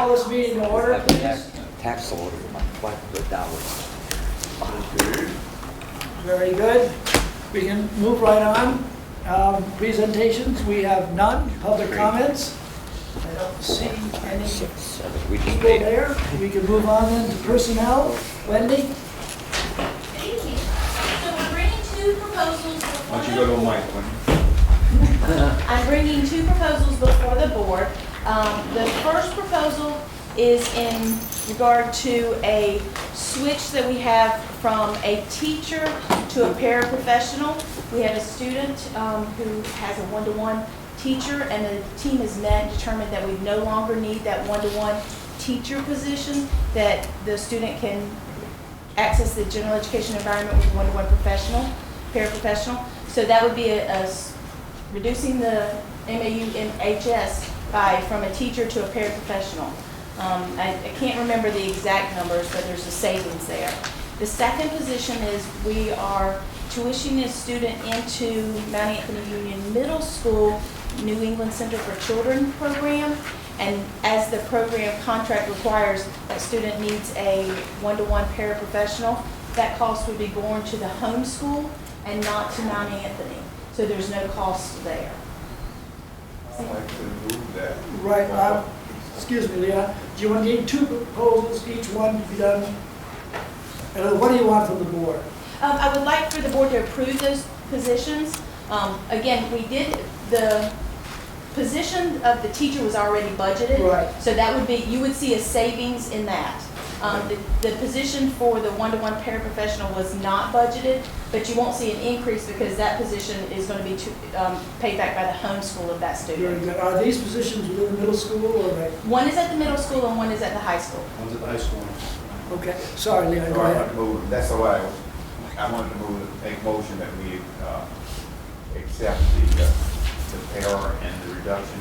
call this meeting to order, please. Tax order for $500. Very good. We can move right on. Presentations, we have none. Public comments? I don't see any We just people made it. there. We can move on then to personnel. Wendy? Thank you. So we're bringing two proposals before Why don't you the go to a board. mic one? I'm bringing two proposals before the board. The first proposal is in regard to a switch that we have from a teacher to a paraprofessional. We have a student who has a one-to-one teacher, and the team has met and determined that we no longer need that one-to-one teacher position, that the student can access the general education environment with a one-to-one paraprofessional. So that would be reducing the MAU-MHS from a teacher to a paraprofessional. I can't remember the exact numbers, but there's a savings there. The second position is we are tuitioning a student into Mount Anthony Union Middle School New England Center for Children program. And as the program contract requires, that student needs a one-to-one paraprofessional. That cost would be borne to the home school and not to Mount Anthony. So there's no cost there. I'd like to move that. Right, excuse me, Leon. Do you want to need two proposals, each one to be done? What do you want from the board? I would like for the board to approve those positions. Again, we did, the position of the teacher was already budgeted. Right. So that would be, you would see a savings in that. The position for the one-to-one paraprofessional was not budgeted, but you won't see an increase because that position is going to be paid back by the home school of that Very student. good. Are these positions within the middle school or right? One is at the middle school and one is at the high school. One's at the high school. Okay, sorry, Leon, go So I ahead. want to move, that's the way I wanted to move, make a motion that we accept the para and the reduction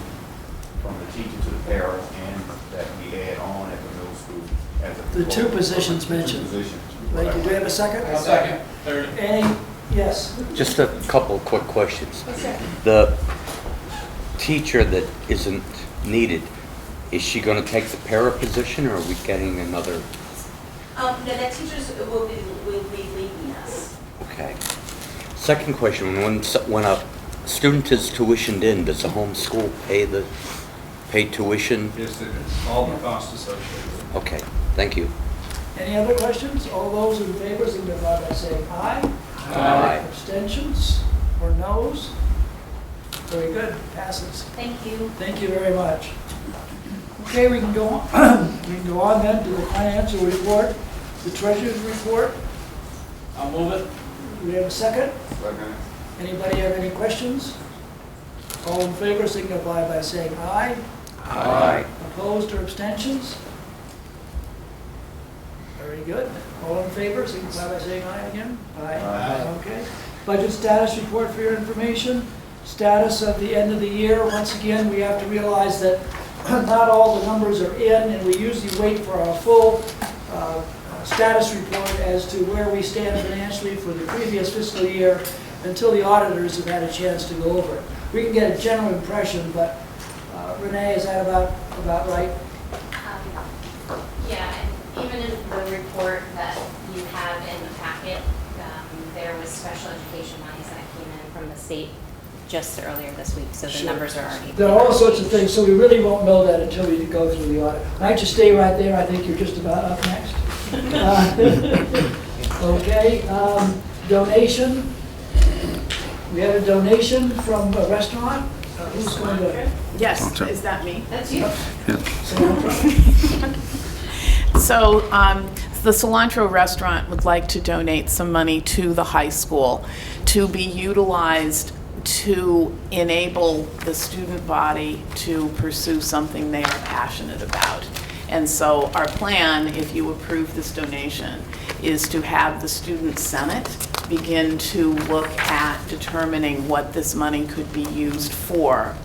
from the teacher to the para, and that we add on at the middle school as a. The two positions mentioned. Two positions. Thank you. Do you have a second? Second. Third. Any? Yes. Just a couple quick questions. Yes, sir. The teacher that isn't needed, is she going to take the para position, or are we getting another? No, that teachers will be leaving us. Okay. Second question, when a student is tuitioned in, does the home school pay tuition? Yes, it is. All the costs associated with it. Okay, thank you. Any other questions? All those in favor signify by saying aye. Aye. Abstentions or noes? Very good, passes. Thank you. Thank you very much. Okay, we can go on. We can go on then to the financial report, the treasurer's report. I'll move it. Do we have a second? Second. Anybody have any questions? All in favor signify by saying aye. Aye. Opposed or abstentions? Very good. All in favor signify by saying aye again. Aye. Okay. Budget status report for your information. Status of the end of the year. Once again, we have to realize that not all the numbers are in, and we usually wait for our full status report as to where we stand financially for the previous fiscal year until the auditors have had a chance to go over it. We can get a general impression, but Renee, is that about right? Yeah, and even in the report that you have in the packet, there was special education monies that came in from the state just earlier this week, so the Sure. numbers are already. There are all sorts of things, so we really won't know that until we go through the audit. Why don't you stay right there? I think you're just about up next. Okay, donation. We had a donation from a restaurant. Who's going to? Yes, is that me? That's you. So the Cilantro Restaurant would like to donate some money to the high school to be utilized to enable the student body to pursue something they are passionate about. And so our plan, if you approve this donation, is to have the Student Senate begin to look at determining what this money could be used for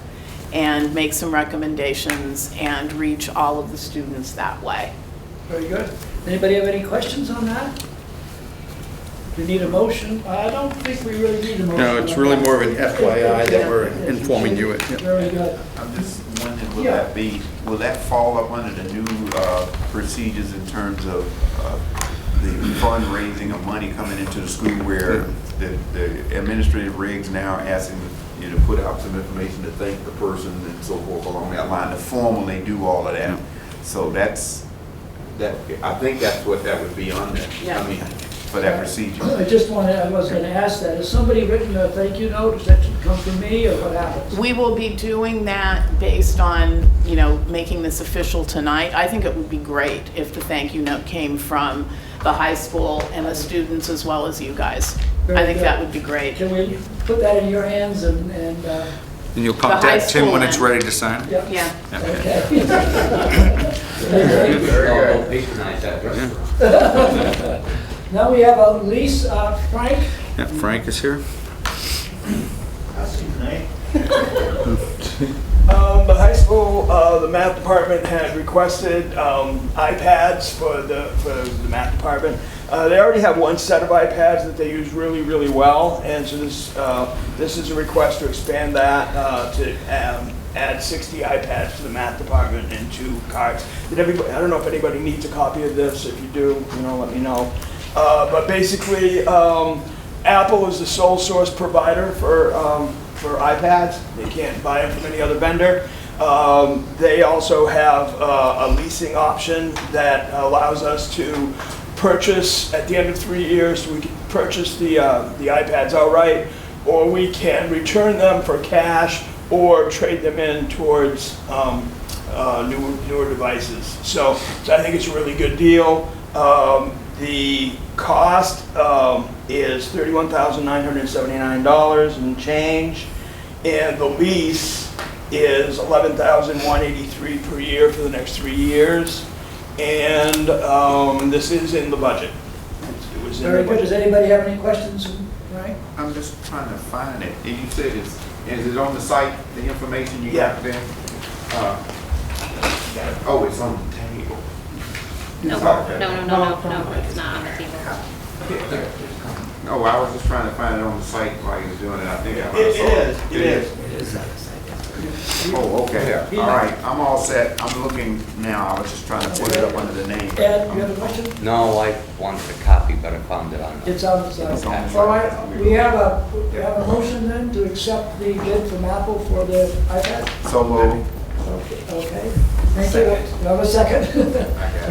and make some recommendations and reach all of the students that way. Very good. Anybody have any questions on that? Do you need a motion? I don't think we really need a motion. No, it's on really that. more of an FYI that we're Yeah, informing you. Yeah. Very good. I'm just wondering will Yeah. that be, will that fall up under the new procedures in terms of the fundraising of money coming into the school where the administrative regs now are asking you to put out some information to thank the person and so forth along that line, to formally do all of that? So that's, I think that's what that would be under, I mean, for that procedure. I was gonna ask that, has somebody written a thank you note, does that come from me, or what happens? We will be doing that based on, you know, making this official tonight. I think it would be great if the thank you note came from the high school and the students as well as you guys. Very I think good. that would be great. Can we put that in your hands and And you'll The high contact Tim when school it's end. ready to sign? yeah. Yeah. Okay. I'll patronize that restaurant. Now we have a lease, Frank? Yeah, Frank is here. The high school, the math department had requested iPads for the math department. They already have one set of iPads that they use really, really well, and so this is a request to expand that to add 60 iPads to the math department and 2 cards. Did everybody? I don't know if anybody needs a copy of this. If you do, let me know. But basically, Apple is the sole source provider for iPads. They can't buy them from any other vendor. They also have a leasing option that allows us to purchase, at the end of 3 years, we can purchase the iPads outright, or we can return them for cash or trade them in towards newer devices. So I think it's a really good deal. The cost is $31,979 and change, and the lease is $11,183 per year for the next 3 years, and this is in the budget. It was in Very the good. budget. Does anybody have any questions, Frank? I'm just trying to find it. And you said is it on the site, the information you Yeah. got there? Oh, it's on the table. No, Okay. no, it's not on the table. No, I was just trying to find it on the site while you was doing it. I think I might have It saw is. It is. Oh, okay. All right. I'm all set. I'm looking now. I was just trying to put it up under the name. Ed, you have a question? No, I wanted a copy, but I found it on. It's on the side. It's on the side. All right, we have a motion then to accept the bid from Apple for the iPad? So moved. Okay, thank you. You have a second?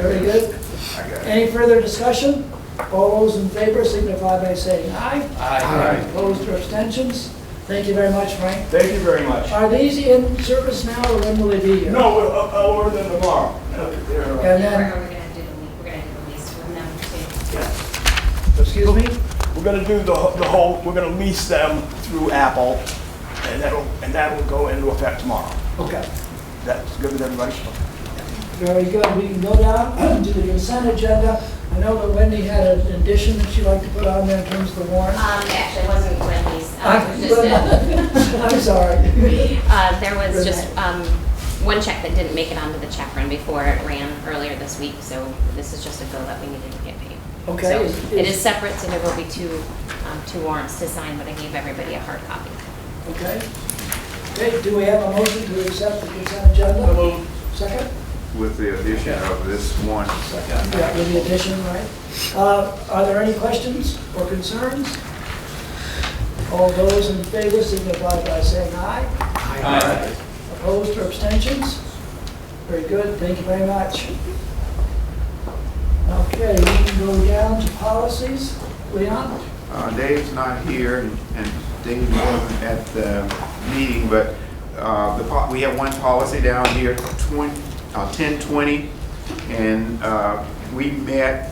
Very good. I got it. Any further discussion? All those in favor signify by saying aye. Aye. Opposed or abstentions? Thank you very much, Frank. Thank you very much. Are these in service now, or when will they be here? No, I'll order them tomorrow. And We're then, gonna do the lease from them too. excuse me? We're gonna do the whole, we're gonna lease them through Apple, and that will go into effect tomorrow. Okay, That's good with everybody? very good. We can go down to the consent agenda. I know that Wendy had an addition that she'd like to put on there in terms of the warrant. Actually, it wasn't Wendy's, I'm sorry. there was just one check that didn't make it onto the check run before it ran earlier this week, so this is just a bill that we needed to get paid. Okay. So it is separate, so there will be two warrants to sign, but I gave everybody a hard copy. Okay. Okay, do we have a motion to accept the consent agenda? Second? With the addition of this one. Yeah, with the addition, right? Are there any questions or concerns? All those in favor signify by saying aye. Aye. Opposed or abstentions? Very good, thank you very much. Okay, we can go down to policies. Leon? Dave's not here, and Dave wasn't at the meeting, but we have one policy down here, 1020, and we met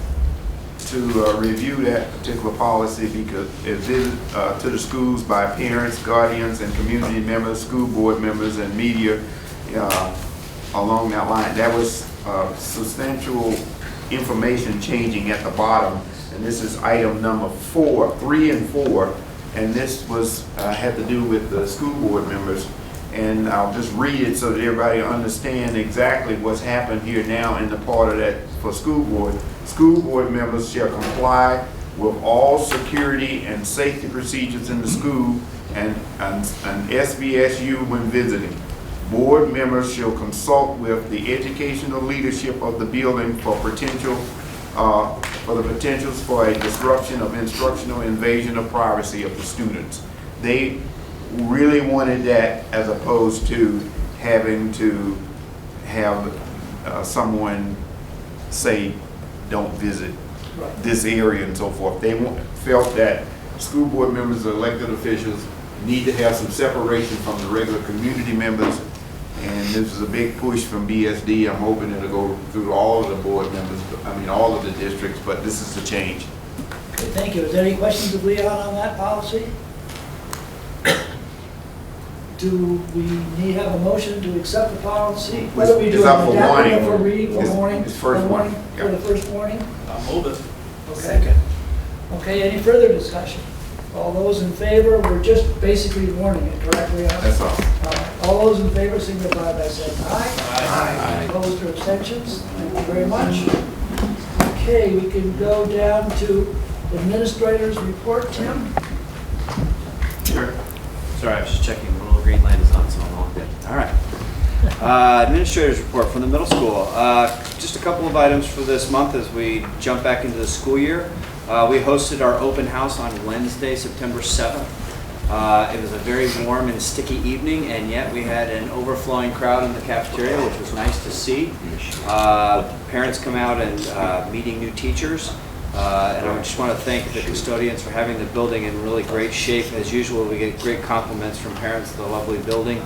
to review that particular policy because it's to the schools by parents, guardians, and community members, school board members, and media along that line. That was substantial information changing at the bottom, and this is item number 3 and 4, and this was had to do with the school board members. And I'll just read it so that everybody understand exactly what's happened here now in the part of that for school board. School board members shall comply with all security and safety procedures in the school and SVSU when visiting. Board members shall consult with the educational leadership of the building for the potentials for a disruption of instructional invasion of privacy of the students. They really wanted that as opposed to having to have someone say, don't visit this area and so forth. They felt that school board members or elected officials need to have some separation from the regular community members. And this is a big push from BSD. I'm hoping it'll go through all of the board members, all of the districts, but this is the change. Okay, thank you. Is there any questions of Leon on that policy? Do we need to have a motion to accept the policy? What are we It's doing? up for Adapting it warning. for read, for It's- warning? it's first For warning, For yeah. the first warning? I'll move it. Okay. Okay, any further discussion? All those in favor, we're just basically warning it, correct, Leon? That's all. All those in favor signify by saying aye. Aye. Opposed or abstentions? Thank you very much. Okay, we can go down to administrator's report, Tim. Sure. Sorry, I was just checking. The little green light is on, so I'm all good. All right. Administrator's report from the middle school. Just a couple of items for this month as we jump back into the school year. We hosted our open house on Wednesday, September 7th. It was a very warm and sticky evening, and yet we had an overflowing crowd in the cafeteria, which was nice to see. Parents come out and meeting new teachers. And I just want to thank the custodians for having the building in really great shape. As usual, we get great compliments from parents of the lovely building,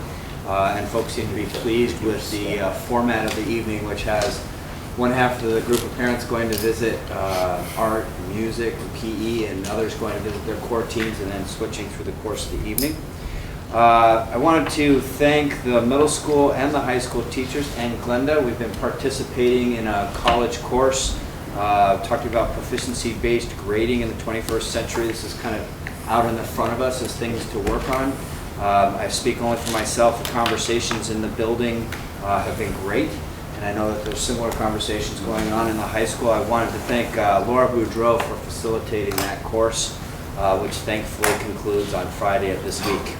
and folks seem to be pleased with the format of the evening, which has one half of the group of parents going to visit art, music, and PE, and others going to visit their core teams, and then switching through the course of the evening. I wanted to thank the middle school and the high school teachers and Glenda. We've been participating in a college course talking about proficiency-based grading in the 21st century. This is kind of out in the front of us as things to work on. I speak only for myself. The conversations in the building have been great, and I know that there's similar conversations going on in the high school. I wanted to thank Laura Boudreau for facilitating that course, which thankfully concludes on Friday of this week.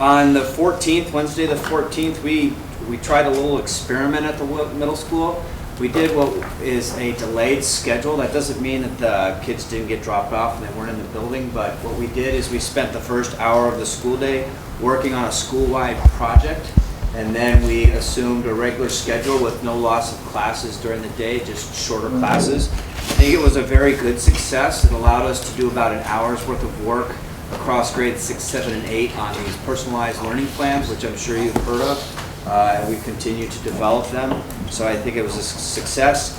On the 14th, Wednesday the 14th, we tried a little experiment at the middle school. We did what is a delayed schedule. That doesn't mean that the kids didn't get dropped off and they weren't in the building, but what we did is we spent the first hour of the school day working on a school-wide project, and then we assumed a regular schedule with no loss of classes during the day, just shorter classes. I think it was a very good success. It allowed us to do about an hour's worth of work across grades 6, 7, and 8 on these personalized learning plans, which I'm sure you've heard of. And we continue to develop them. So I think it was a success,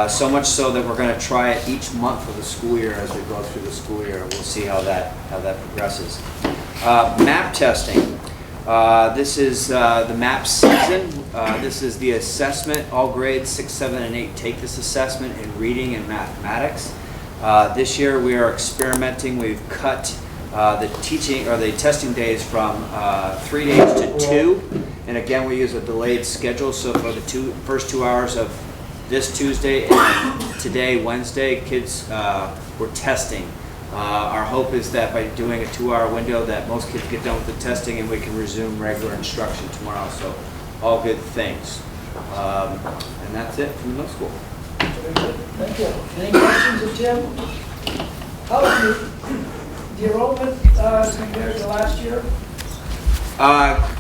so much so that we're going to try it each month of the school year as we go through the school year. We'll see how that progresses. MAP testing. This is the MAP season. This is the assessment. All grades 6, 7, and 8 take this assessment in reading and mathematics. This year we are experimenting. We've cut the teaching or the testing days from 3 days to 2. And again, we use a delayed schedule, so for the first 2 hours of this Tuesday and today, Wednesday, kids were testing. Our hope is that by doing a 2-hour window that most kids get done with the testing and we can resume regular instruction tomorrow, so all good things. And that's it from the middle school. Very good, thank you. Any questions of Tim? How is the enrollment compared to last year?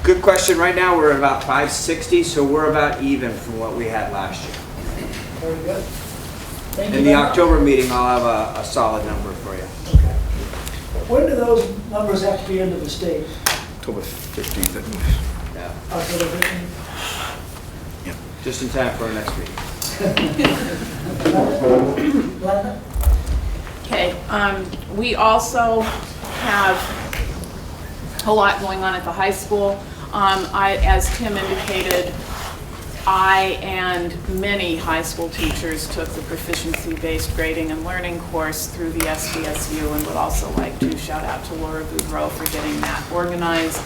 Good question. Right now we're about 560, so we're about even from what we had last year. Very good. Thank you In the very much. October meeting, I'll have a solid number for you. Okay. When do those numbers have to be into the state? October 15th, I think. Yeah. October 15th? Just in time for our next meeting. Glenda? Okay, we also have a lot going on at the high school. As Tim indicated, I and many high school teachers took the proficiency-based grading and learning course through the SDSU, and would also like to shout out to Laura Boudreau for getting that organized.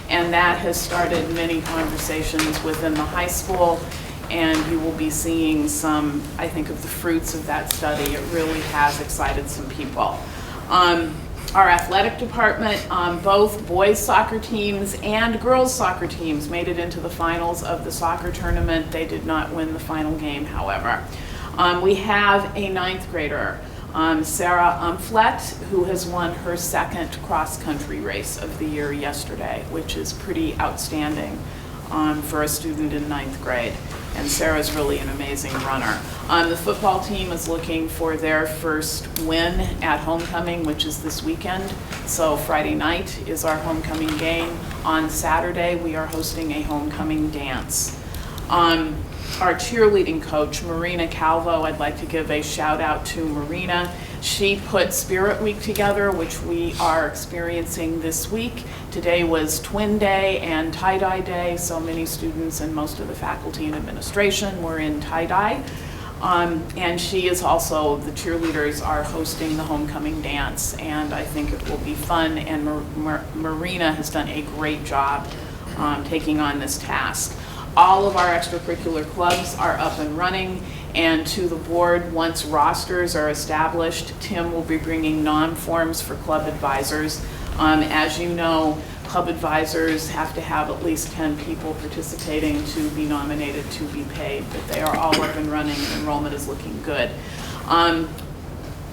And that has started many conversations within the high school, and you will be seeing some, I think, of the fruits of that study. It really has excited some people. Our athletic department, both boys soccer teams and girls soccer teams made it into the finals of the soccer tournament. They did not win the final game, however. We have a 9th grader, Sarah Umflett, who has won her 2nd cross-country race of the year yesterday, which is pretty outstanding for a student in 9th grade. And Sarah's really an amazing runner. The football team is looking for their first win at homecoming, which is this weekend. So Friday night is our homecoming game. On Saturday, we are hosting a homecoming dance. Our cheerleading coach, Marina Calvo, I'd like to give a shout out to Marina. She put Spirit Week together, which we are experiencing this week. Today was Twin Day and Tie-Dye Day, so many students and most of the faculty and administration were in tie-dye. And she is also, the cheerleaders are hosting the homecoming dance, and I think it will be fun, and Marina has done a great job taking on this task. All of our extracurricular clubs are up and running, and to the board, once rosters are established, Tim will be bringing nom forms for club advisors. As you know, club advisors have to have at least 10 people participating to be nominated to be paid, but they are all up and running and enrollment is looking good.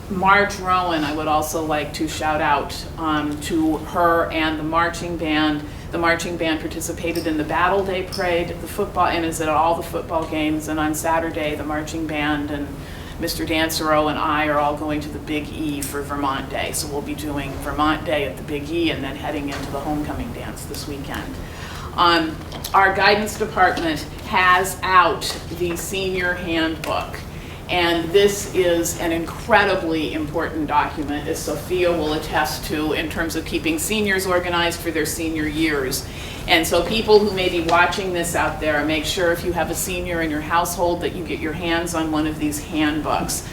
Marge Rowan, I would also like to shout out to her and the marching band. The marching band participated in the Battle Day Parade, the football, and is at all the football games. And on Saturday, the marching band and Mr. Dansereau and I are all going to the Big E for Vermont Day. So we'll be doing Vermont Day at the Big E and then heading into the homecoming dance this weekend. Our guidance department has out the senior handbook. And this is an incredibly important document, as Sophia will attest to, in terms of keeping seniors organized for their senior years. And so people who may be watching this out there, make sure if you have a senior in your household that you get your hands on one of these handbooks.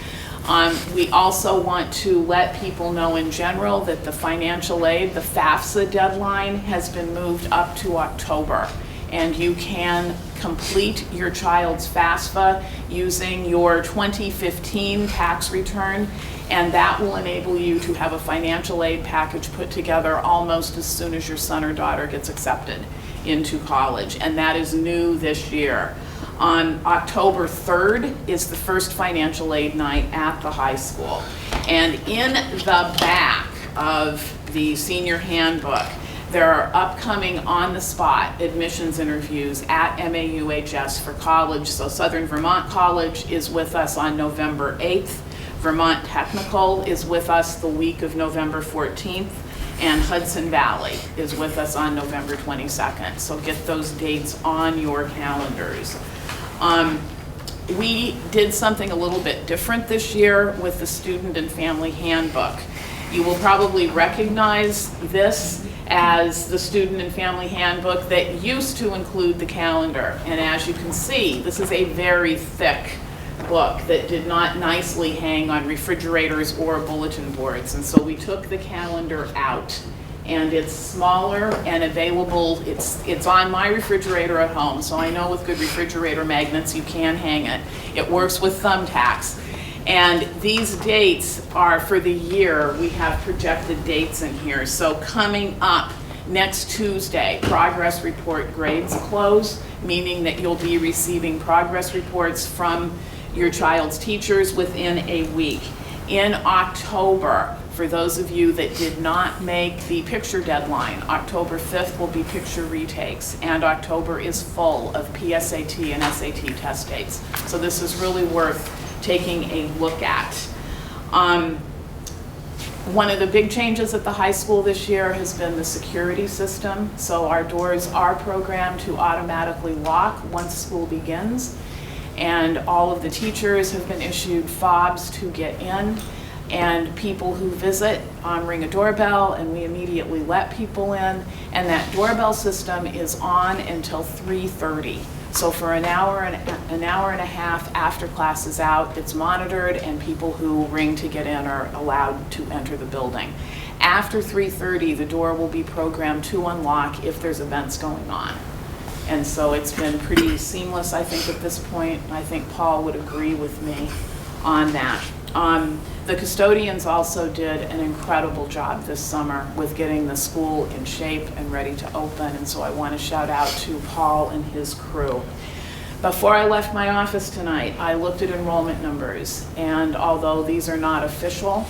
We also want to let people know in general that the financial aid, the FAFSA deadline, has been moved up to October. And you can complete your child's FAFSA using your 2015 tax return, and that will enable you to have a financial aid package put together almost as soon as your son or daughter gets accepted into college, and that is new this year. On October 3rd is the first financial aid night at the high school, and in the back of the senior handbook, there are upcoming on-the-spot admissions interviews at MAUHS for college. So Southern Vermont College is with us on November 8th. Vermont Technical is with us the week of November 14th. And Hudson Valley is with us on November 22nd. So get those dates on your calendars. We did something a little bit different this year with the Student and Family Handbook. You will probably recognize this as the Student and Family Handbook that used to include the calendar. And as you can see, this is a very thick book that did not nicely hang on refrigerators or bulletin boards. And so we took the calendar out, and it's smaller and available. It's on my refrigerator at home, so I know with good refrigerator magnets you can hang it. It works with thumbtacks. And these dates are for the year. We have projected dates in here. So coming up next Tuesday, progress report grades close, meaning that you'll be receiving progress reports from your child's teachers within a week. In October, for those of you that did not make the picture deadline, October 5th will be picture retakes, and October is full of PSAT and SAT test dates. So this is really worth taking a look at. One of the big changes at the high school this year has been the security system. So our doors are programmed to automatically lock once school begins, and all of the teachers have been issued fobs to get in, and people who visit ring a doorbell, and we immediately let people in, and that doorbell system is on until 3:30. So for an hour and a half after class is out, it's monitored, and people who ring to get in are allowed to enter the building. After 3:30, the door will be programmed to unlock if there's events going on. And so it's been pretty seamless, I think, at this point. I think Paul would agree with me on that. The custodians also did an incredible job this summer with getting the school in shape and ready to open, and so I want to shout out to Paul and his crew. Before I left my office tonight, I looked at enrollment numbers, and although these are not official,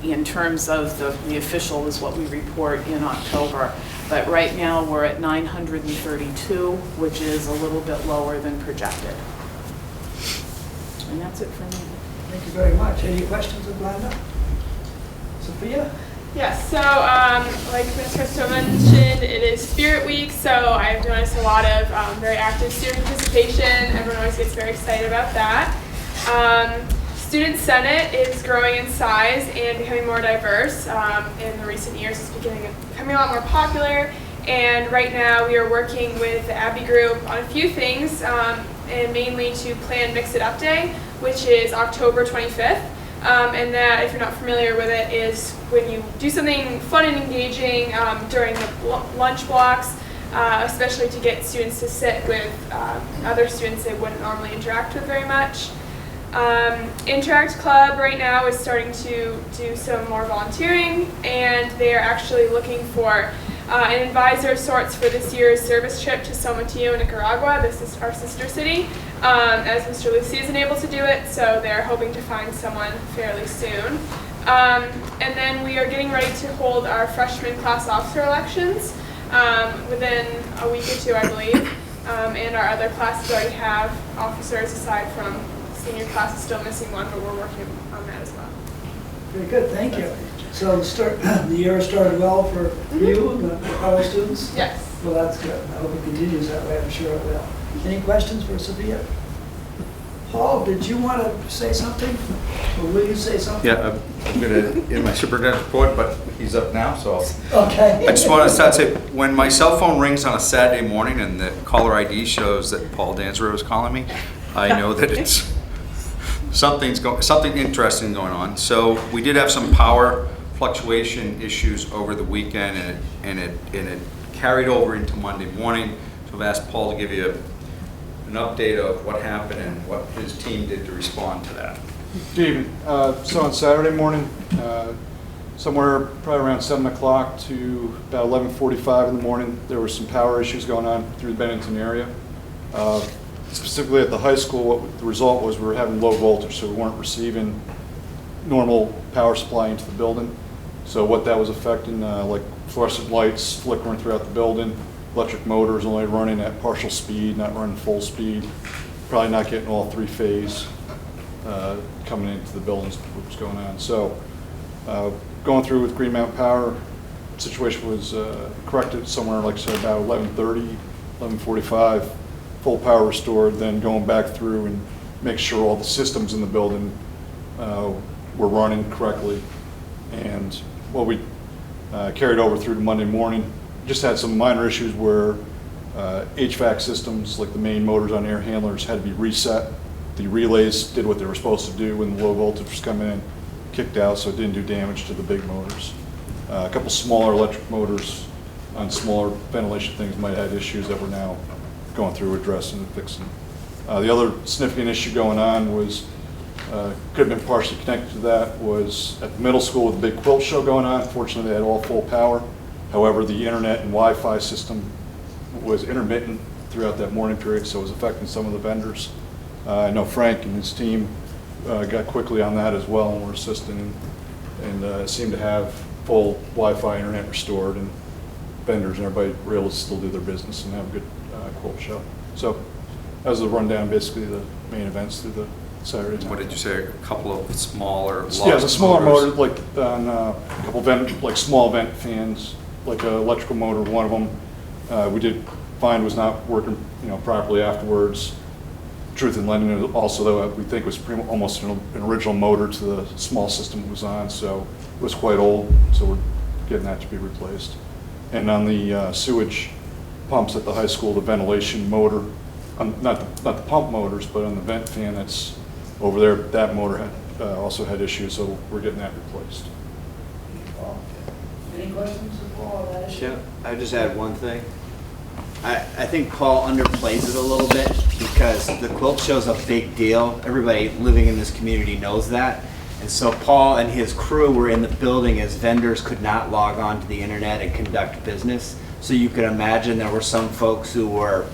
in terms of the official is what we report in October, but right now we're at 932, which is a little bit lower than projected. And that's it for me. Thank you very much. Any questions of Glenda? Sophia? Yes, so like Ms. Christo mentioned, it is Spirit Week, so I've noticed a lot of very active student participation. Everyone always gets very excited about that. Student Senate is growing in size and becoming more diverse. In the recent years, it's becoming a lot more popular, and right now we are working with the Abbey Group on a few things, and mainly to plan Mix It Up Day, which is October 25th. And that, if you're not familiar with it, is when you do something fun and engaging during the lunch blocks, especially to get students to sit with other students they wouldn't normally interact with very much. Interact Club right now is starting to do some more volunteering, and they are actually looking for an advisor of sorts for this year's service trip to Somotillo, Nicaragua. This is our sister city, as Mr. Lucy isn't able to do it, so they're hoping to find someone fairly soon. And then we are getting ready to hold our freshman class officer elections within a week or two, I believe. And our other classes already have officers, aside from senior class is still missing one, but we're working on that as well. Very good, thank you. So the year started well for you and the fellow students? Yes. Well, that's good. I hope it continues that way. I'm sure it will. Any questions for Sophia? Paul, did you want to say something? Or will you say something? Yeah, I'm going to, in my superintendent's report, but he's up now, so. Okay. I just want to start to say, when my cell phone rings on a Saturday morning and the caller ID shows that Paul Danzero is calling me, I know that it's something interesting going on. So we did have some power fluctuation issues over the weekend, and it carried over into Monday morning. So I've asked Paul to give you an update of what happened and what his team did to respond to that. Good evening. So on Saturday morning, somewhere probably around 7 o'clock to about 11:45 in the morning, there were some power issues going on through the Bennington area. Specifically at the high school, what the result was, we were having low voltage, so we weren't receiving normal power supply into the building. So what that was affecting, like fluorescent lights flickering throughout the building, electric motors only running at partial speed, not running full speed, probably not getting all three-phase coming into the buildings, what was going on. So going through with Green Mountain Power, situation was corrected somewhere, like I said, about 11:30, 11:45, full power restored, then going back through and make sure all the systems in the building were running correctly. And what we carried over through to Monday morning, just had some minor issues where HVAC systems, like the main motors on air handlers, had to be reset. The relays did what they were supposed to do when the low voltage was coming in, kicked out, so it didn't do damage to the big motors. A couple smaller electric motors on smaller ventilation things might have had issues that we're now going through, addressing and fixing. The other significant issue going on was, could have been partially connected to that, was at the middle school with the big quilt show going on. Fortunately, they had all full power. However, the internet and Wi-Fi system was intermittent throughout that morning period, so it was affecting some of the vendors. I know Frank and his team got quickly on that as well and were assisting, and seemed to have full Wi-Fi internet restored, and vendors and everybody were able to still do their business and have a good quilt show. So that was the rundown, basically the main events through the Saturday night. What did you say, a couple of smaller Yeah, it was a smaller motor, like on a couple vent, like small vent fans, like an electrical motor, one of them we did find was not working, properly afterwards. Truth in lending, also though, we think was almost an original motor to the small system it was on, so it was quite old, so we're getting that to be replaced. And on the sewage pumps at the high school, the ventilation motor, not the pump motors, but on the vent fan that's over there, that motor had also had issues, so we're getting that replaced. Any questions, Paul, on that issue? Yeah, I just add one thing. I think Paul underplays it a little bit because the quilt show's a big deal. Everybody living in this community knows that. And so Paul and his crew were in the building as vendors could not log on to the internet and conduct business. So you could imagine there were some folks who were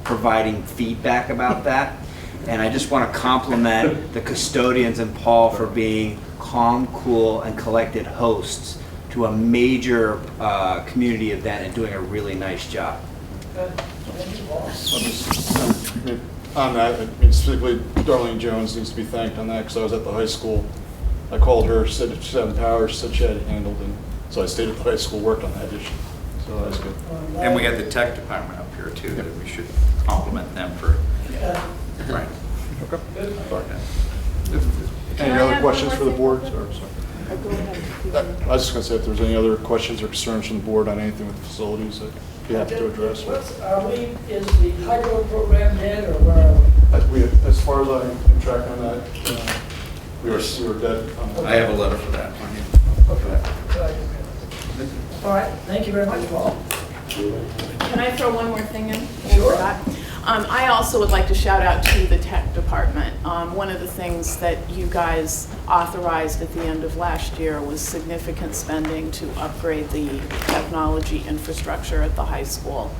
providing feedback about that. And I just want to compliment the custodians and Paul for being calm, cool, and collected hosts to a major community event and doing a really nice job. Thank you, Paul. On that, I mean, specifically, Darlene Jones needs to be thanked on that, because I was at the high school. I called her, said she had power, said she had it handled, and so I stayed at the high school, worked on that issue. So that was good. And we have the tech department up here too, that we should compliment them for, right. Okay. Good. Any I other have questions one for the more board? Or, sorry. Go ahead. I was just going to say, if there's any other questions or concerns from the board on anything with facilities that you have to address. Is the hydro program dead, or where are we? As far as I'm tracking on that, we were dead. I have a letter for that. Okay. All right, thank you very much, Paul. Can I throw one more thing in? Sure. I also would like to shout out to the tech department. One of the things that you guys authorized at the end of last year was significant spending to upgrade the technology infrastructure at the high school.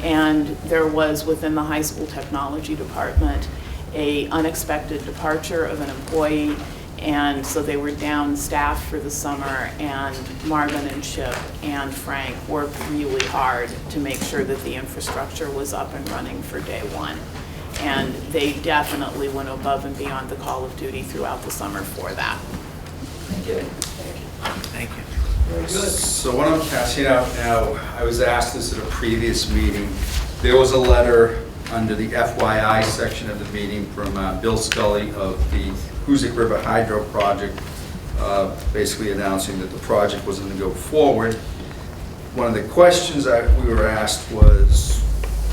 And there was, within the high school technology department, a unexpected departure of an employee, and so they were down staff for the summer, and Marvin and Chip and Frank worked really hard to make sure that the infrastructure was up and running for day one. And they definitely went above and beyond the call of duty throughout the summer for that. Thank you. Thank you. Very good. So what I'm passing out now, I was asked this at a previous meeting. There was a letter under the FYI section of the meeting from Bill Scully of the Hoosick River Hydro Project, basically announcing that the project was going to go forward. One of the questions we were asked was,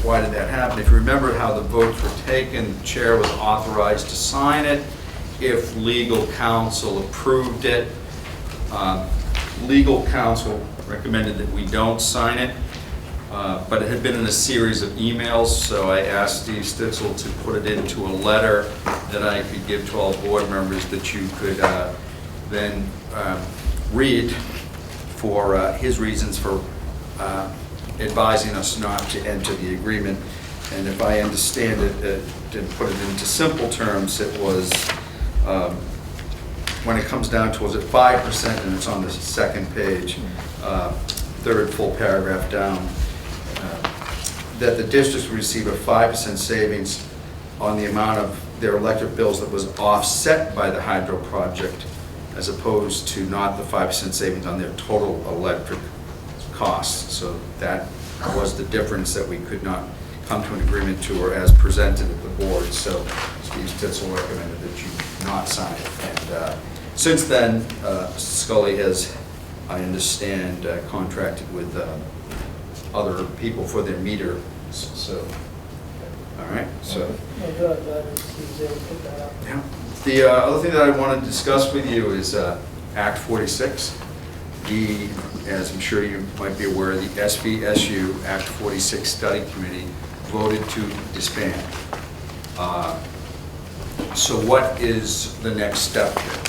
why did that happen? If you remember how the votes were taken, the chair was authorized to sign it if legal counsel approved it. Legal counsel recommended that we don't sign it, but it had been in a series of emails, so I asked Steve Stitzel to put it into a letter that I could give to all board members that you could then read for his reasons for advising us not to enter the agreement. And if I understand it, to put it into simple terms, it was, when it comes down to, was it 5%, and it's on the second page, third full paragraph down, that the districts would receive a 5% savings on the amount of their electric bills that was offset by the hydro project, as opposed to not the 5% savings on their total electric costs. So that was the difference that we could not come to an agreement to, or as presented at the board. So Steve Stitzel recommended that you not sign it. And since then, Scully has, I understand, contracted with other people for their meter. So, all right. So. Yeah. The other thing that I want to discuss with you is Act 46. As I'm sure you might be aware, the SVSU Act 46 Study Committee voted to disband. So what is the next step here?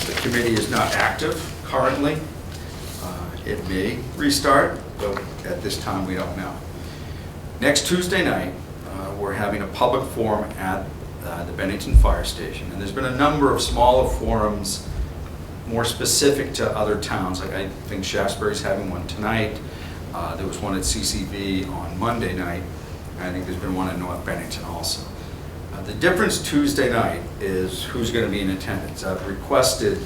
The committee is not active currently. It may restart, but at this time we don't know. Next Tuesday night, we're having a public forum at the Bennington Fire Station, and there's been a number of smaller forums more specific to other towns. Like I think Shaftesbury's having one tonight. There was one at CCV on Monday night. I think there's been one in North Bennington also. The difference Tuesday night is who's going to be in attendance. I've requested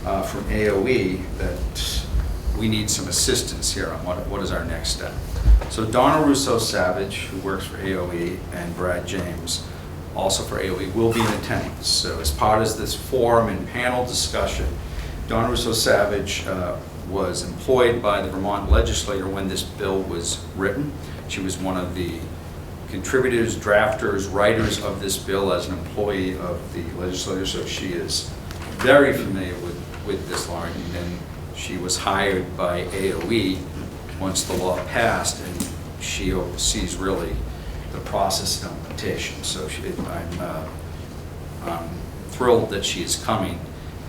from AOE that we need some assistance here on what is our next step. So Donna Russo-Savage, who works for AOE, and Brad James, also for AOE, will be in attendance. So as part of this forum and panel discussion, Donna Russo-Savage was employed by the Vermont legislature when this bill was written. She was one of the contributors, drafters, writers of this bill as an employee of the legislature, so she is very familiar with this law, and then she was hired by AOE once the law passed, and she oversees really the process and implementation. So I'm thrilled that she is coming,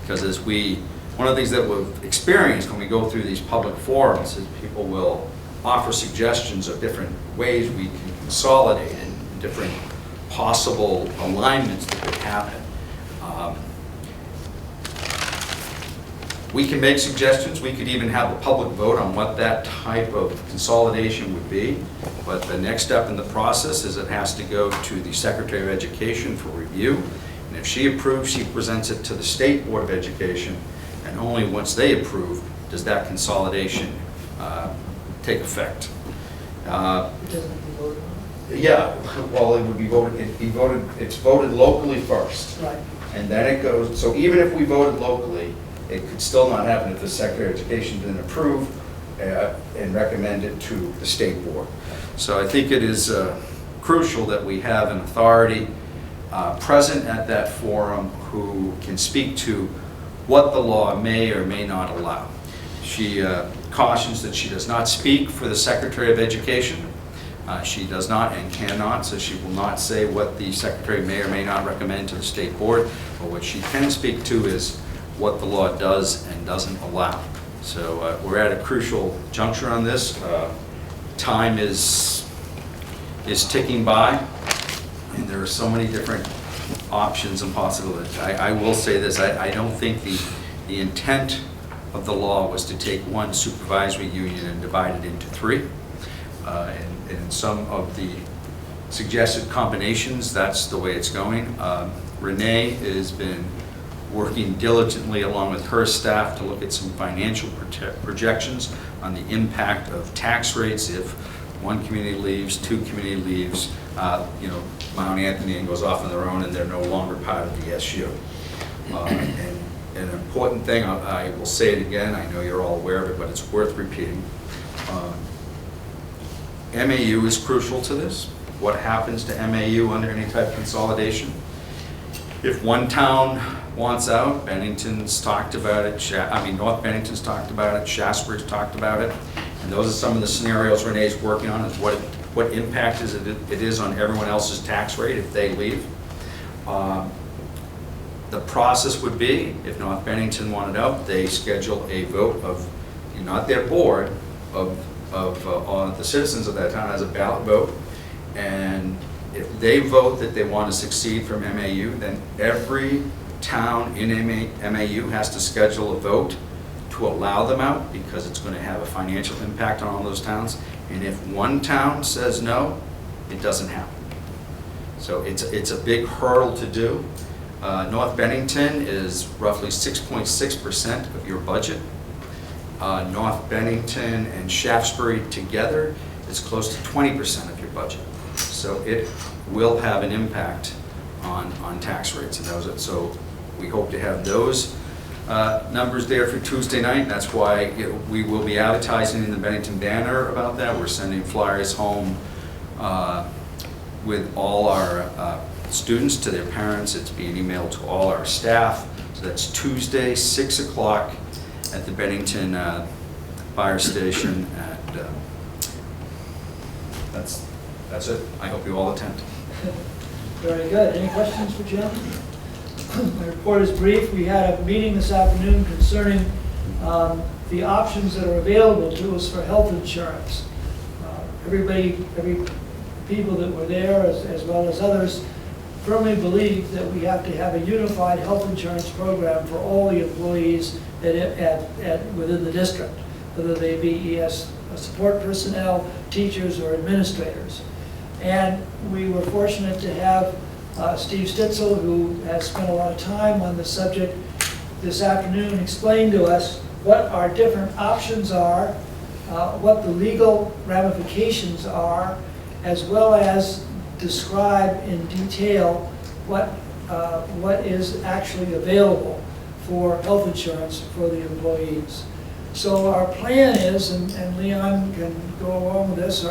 because one of the things that we've experienced when we go through these public forums is people will offer suggestions of different ways we can consolidate and different possible alignments that could happen. We can make suggestions. We could even have a public vote on what that type of consolidation would be. But the next step in the process is it has to go to the Secretary of Education for review. And if she approves, she presents it to the State Board of Education. And only once they approve does that consolidation take effect. Yeah, well, it would be voted, it's voted locally first. Right. And then it goes, so even if we voted locally, it could still not happen if the Secretary of Education didn't approve and recommend it to the State Board. So I think it is crucial that we have an authority present at that forum who can speak to what the law may or may not allow. She cautions that she does not speak for the Secretary of Education. She does not and cannot, so she will not say what the Secretary may or may not recommend to the State Board, but what she can speak to is what the law does and doesn't allow. So we're at a crucial juncture on this. Time is ticking by, and there are so many different options and possibilities. I will say this, I don't think the intent of the law was to take one supervisory union and divide it into three. And some of the suggested combinations, that's the way it's going. Renee has been working diligently along with her staff to look at some financial projections on the impact of tax rates if one community leaves, two community leaves, Mount Anthony and goes off on their own and they're no longer part of the SU. And an important thing, I will say it again, I know you're all aware of it, but it's worth repeating. MAU is crucial to this. What happens to MAU under any type of consolidation? If one town wants out, Bennington's talked about it, North Bennington's talked about it, Shasbury's talked about it, and those are some of the scenarios Renee's working on, is what impact it is on everyone else's tax rate if they leave. The process would be, if North Bennington wanted out, they schedule a vote of, not their board, of the citizens of that town as a ballot vote, and if they vote that they want to succeed from MAU, then every town in MAU has to schedule a vote to allow them out, because it's going to have a financial impact on all those towns. And if one town says no, it doesn't happen. So it's a big hurdle to do. North Bennington is roughly 6.6% of your budget. North Bennington and Shaftesbury together is close to 20% of your budget. So it will have an impact on tax rates, and so we hope to have those numbers there for Tuesday night. That's why we will be advertising in the Bennington Banner about that. We're sending flyers home with all our students to their parents. It's being emailed to all our staff. So that's Tuesday, 6 o'clock at the Bennington Fire Station. And that's it. I hope you all attend. Very good. Any questions for Jim? My report is brief. We had a meeting this afternoon concerning the options that are available to us for health insurance. Every people that were there, as well as others, firmly believe that we have to have a unified health insurance program for all the employees within the district, whether they be ES support personnel, teachers, or administrators. And we were fortunate to have Steve Stitzel, who has spent a lot of time on the subject this afternoon, explain to us what our different options are, what the legal ramifications are, as well as describe in detail what is actually available for health insurance for the employees. So our plan is, and Leon can go along with this,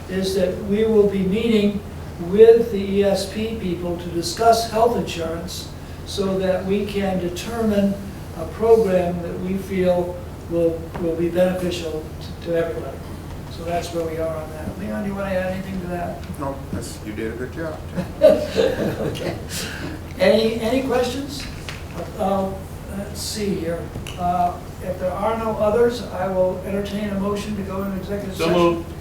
is that we will be meeting with the ESP people to discuss health insurance so that we can determine a program that we feel will be beneficial to everybody. So that's where we are on that. Leon, you want to add anything to that? No, you did a good job. Okay. Any questions? Let's see here. If there are no others, I will entertain a motion to go into executive session. So moved.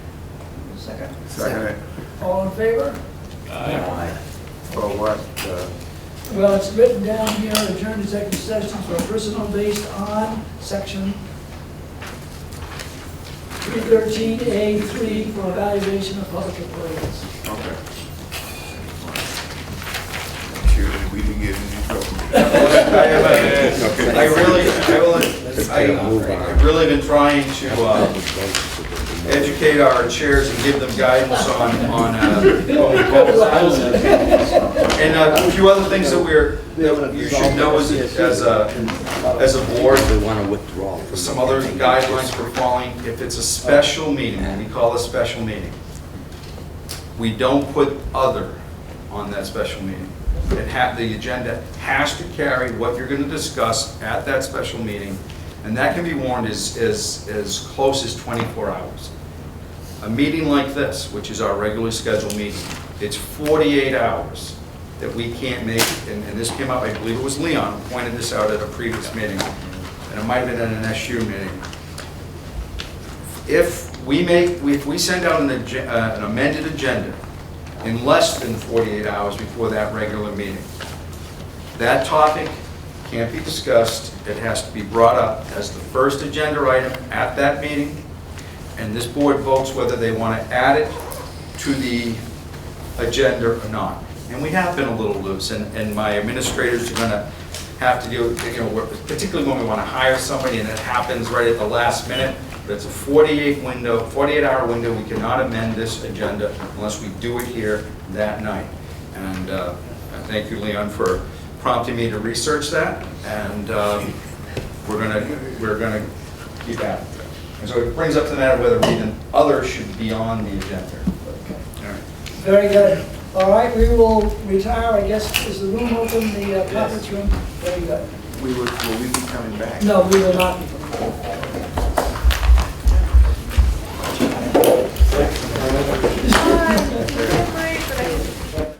Second? Second it. All in favor? For what, Well, it's written down here, adjourned executive sessions for personnel based on section 313A3 for evaluation of public employees. okay. Sure, we didn't get any trouble. I've really been trying to educate our chairs and give them guidance on and a few other things that you should know as a board. We want to withdraw from. Some other guidelines for following. If it's a special meeting, we call a special meeting, we don't put other on that special meeting. The agenda has to carry what you're going to discuss at that special meeting, and that can be warned as close as 24 hours. A meeting like this, which is our regularly scheduled meeting, it's 48 hours that we can't make, and this came up, I believe it was Leon who pointed this out at a previous meeting, and it might have been at an SU meeting. If we send out an amended agenda in less than 48 hours before that regular meeting, that topic can't be discussed. It has to be brought up as the first agenda item at that meeting, and this board votes whether they want to add it to the agenda or not. And we have been a little loose, and my administrators are going to have to deal with, particularly when we want to hire somebody and it happens right at the last minute. But it's a 48-hour window. We cannot amend this agenda unless we do it here that night. And I thank you, Leon, for prompting me to research that. And we're gonna keep at it. And so it brings up to the matter whether even others should be on the agenda. All right. Very good. All right, we will retire, I guess. Is the room open, the conference room? Very good. Will we be coming back? No, we will not be.